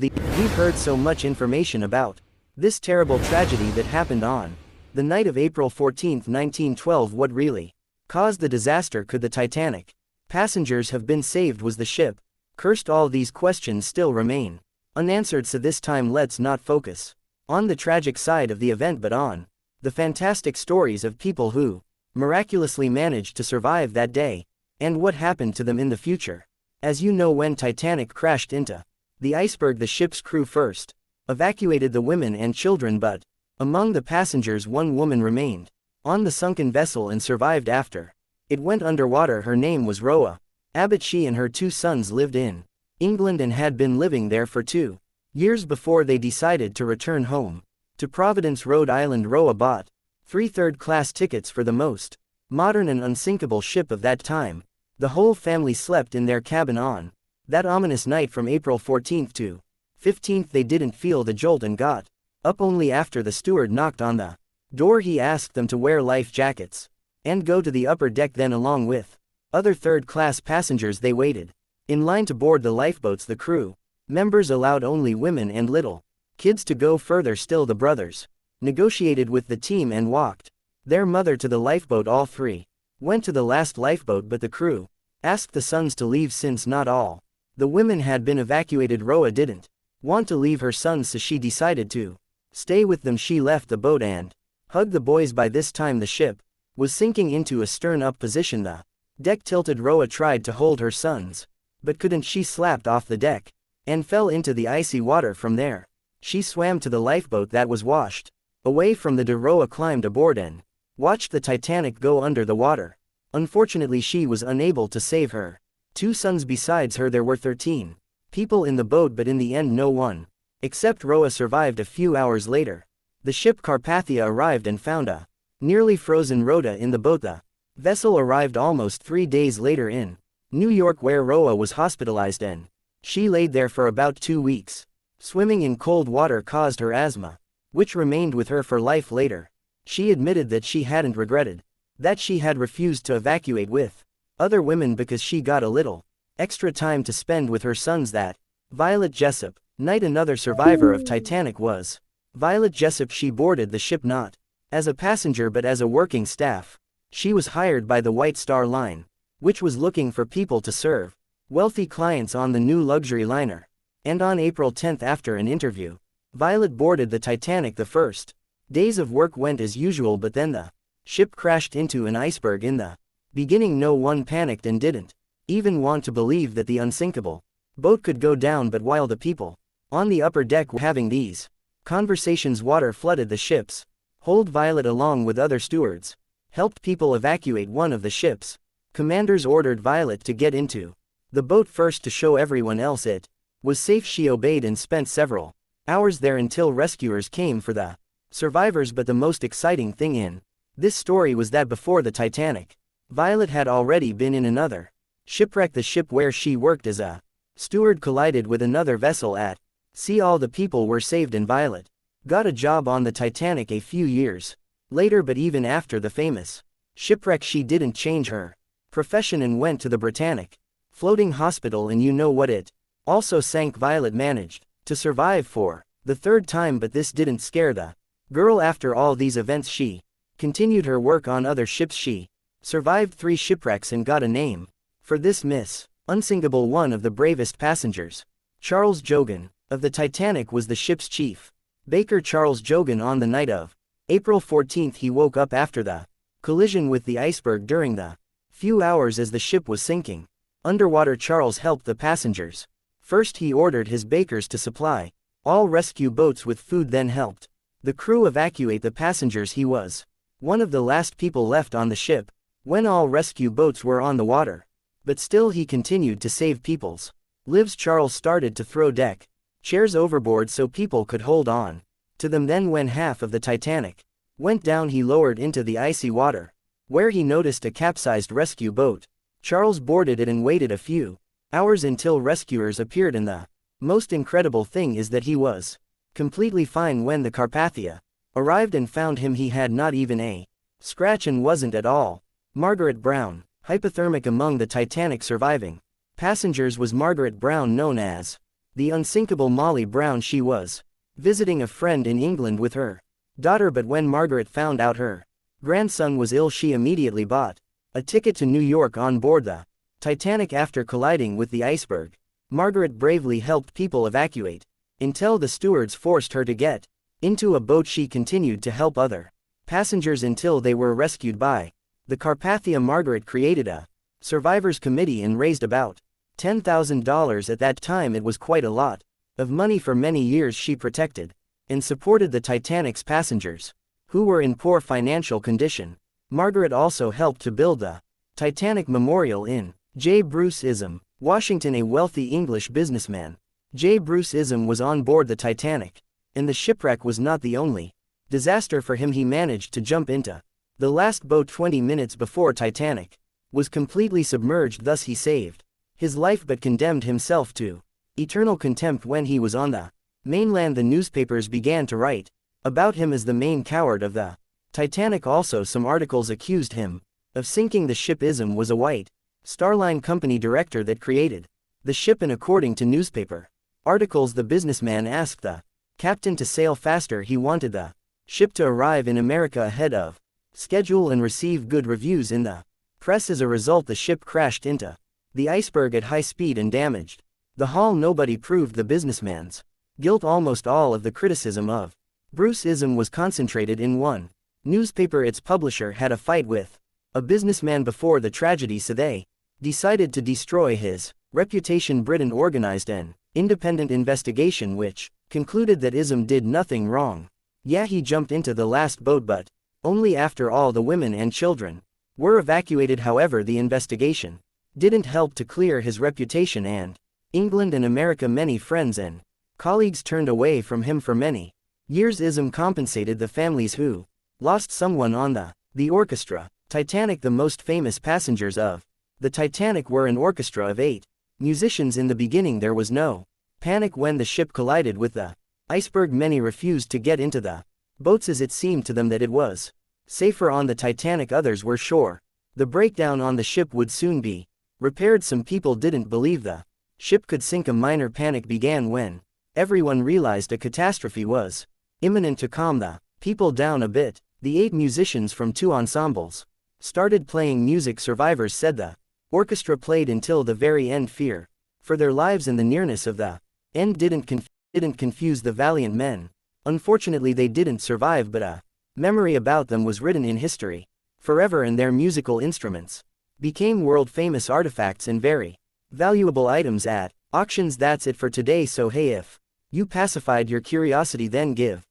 We've heard so much information about this terrible tragedy that happened on the night of April 14, 1912. What really caused the disaster? Could the Titanic passengers have been saved? Was the ship cursed? All these questions still remain unanswered, so this time let's not focus on the tragic side of the event but on the fantastic stories of people who miraculously managed to survive that day, and what happened to them in the future. As you know, when Titanic crashed into the iceberg, the ship's crew first evacuated the women and children, but among the passengers one woman remained on the sunken vessel and survived after it went underwater. Her name was Roa Abbott. She and her two sons lived in England and had been living there for 2 years before they decided to return home to Providence, Rhode Island. Roa bought 3 third-class tickets for the most modern and unsinkable ship of that time. The whole family slept in their cabin on that ominous night from April 14th to 15th. They didn't feel the jolt and got up only after the steward knocked on the door. He asked them to wear life jackets and go to the upper deck. Then, along with other third-class passengers, they waited in line to board the lifeboats. The crew members allowed only women and little kids to go further. Still, the brothers negotiated with the team and walked their mother to the lifeboat. All 3 went to the last lifeboat, but the crew asked the sons to leave since not all the women had been evacuated. Roa didn't want to leave her sons, so she decided to stay with them. She left the boat and hugged the boys. By this time the ship was sinking into a stern-up position. The deck tilted. Roa tried to hold her sons, but couldn't. She slapped off the deck and fell into the icy water. From there, she swam to the lifeboat that was washed away from the door. Roa climbed aboard and watched the Titanic go under the water. Unfortunately, she was unable to save her 2 sons. Besides her, there were 13 people in the boat, but in the end no one except Roa survived. A few hours later, the ship Carpathia arrived and found a nearly frozen Rhoda in the boat. The vessel arrived almost 3 days later in New York, where Roa was hospitalized, and she laid there for about 2 weeks. Swimming in cold water caused her asthma, which remained with her for life. Later, she admitted that she hadn't regretted that she had refused to evacuate with other women because she got a little extra time to spend with her sons. That Violet Jessup night. Another survivor of Titanic was Violet Jessup. She boarded the ship not as a passenger but as a working staff. She was hired by the White Star Line, which was looking for people to serve wealthy clients on the new luxury liner. And on April 10th, after an interview, Violet boarded the Titanic. The first days of work went as usual, but then the ship crashed into an iceberg. In the beginning no one panicked and didn't even want to believe that the unsinkable boat could go down, but while the people on the upper deck were having these conversations, water flooded the ship's hold. Violet, along with other stewards, helped people evacuate. One of the ship's commanders ordered Violet to get into the boat first to show everyone else it was safe. She obeyed and spent several hours there until rescuers came for the survivors. But the most exciting thing in this story was that before the Titanic, Violet had already been in another shipwreck. The ship where she worked as a steward collided with another vessel at sea. All the people were saved and Violet got a job on the Titanic a few years later. But even after the famous shipwreck, she didn't change her profession and went to the Britannic floating hospital. And you know what, it also sank. Violet managed to survive for the 3rd time, but this didn't scare the girl. After all these events, she continued her work on other ships. She survived 3 shipwrecks and got a name for this. Miss Unsinkable. One of the bravest passengers, Charles Jogan, of the Titanic, was the ship's chief baker. Charles Jogan, on the night of April 14th, he woke up after the collision with the iceberg. During the few hours as the ship was sinking underwater, Charles helped the passengers. First, he ordered his bakers to supply all rescue boats with food, then helped the crew evacuate the passengers. He was one of the last people left on the ship when all rescue boats were on the water, but still he continued to save people's lives. Charles started to throw deck chairs overboard so people could hold on to them. Then when half of the Titanic went down, he lowered into the icy water, where he noticed a capsized rescue boat. Charles boarded it and waited a few hours until rescuers appeared, and the most incredible thing is that he was completely fine when the Carpathia arrived and found him. He had not even a scratch and wasn't at all. Margaret Brown, hypothermic. Among the Titanic surviving passengers was Margaret Brown, known as The unsinkable Molly Brown. She was visiting a friend in England with her daughter, but when Margaret found out her grandson was ill, she immediately bought a ticket to New York on board the Titanic. After colliding with the iceberg, Margaret bravely helped people evacuate until the stewards forced her to get into a boat. She continued to help other passengers until they were rescued by the Carpathia. Margaret created a survivors committee and raised about $10,000 at that time. It was quite a lot of money. For many years she protected and supported the Titanic's passengers who were in poor financial condition. Margaret also helped to build the Titanic Memorial in J. Bruce Ism, Washington. A wealthy English businessman, J. Bruce Ism, was on board the Titanic, and the shipwreck was not the only disaster for him. He managed to jump into the last boat 20 minutes before Titanic was completely submerged. Thus he saved his life but condemned himself to eternal contempt when he was on the mainland. The newspapers began to write about him as the main coward of the Titanic. Also, some articles accused him of sinking the ship. Ism was a White Star Line company director that created the ship, and according to newspaper articles, the businessman asked the captain to sail faster. He wanted the ship to arrive in America ahead of schedule and receive good reviews in the press. As a result, the ship crashed into the iceberg at high speed and damaged the hull. Nobody proved the businessman's guilt. Almost all of the criticism of Bruce Ism was concentrated in one newspaper. Its publisher had a fight with a businessman before the tragedy, so they decided to destroy his reputation. Britain organized an independent investigation which concluded that Ism did nothing wrong. Yeah, he jumped into the last boat, but only after all the women and children were evacuated. However, the investigation didn't help to clear his reputation, and England and America, many friends and colleagues, turned away from him for many years. Ism compensated the families who lost someone on the orchestra Titanic. The most famous passengers of the Titanic were an orchestra of 8 musicians. In the beginning there was no panic when the ship collided with the iceberg. Many refused to get into the boats as it seemed to them that it was safer on the Titanic. Others were sure the breakdown on the ship would soon be repaired. Some people didn't believe the ship could sink. A minor panic began when everyone realized a catastrophe was imminent. To calm the people down a bit, the 8 musicians from 2 ensembles started playing music. Survivors said the orchestra played until the very end. Fear for their lives and the nearness of the end didn't confuse the valiant men. Unfortunately, they didn't survive, but a memory about them was written in history forever, and their musical instruments became world-famous artifacts and very valuable items at auctions. That's it for today. So hey, if you pacified your curiosity, then give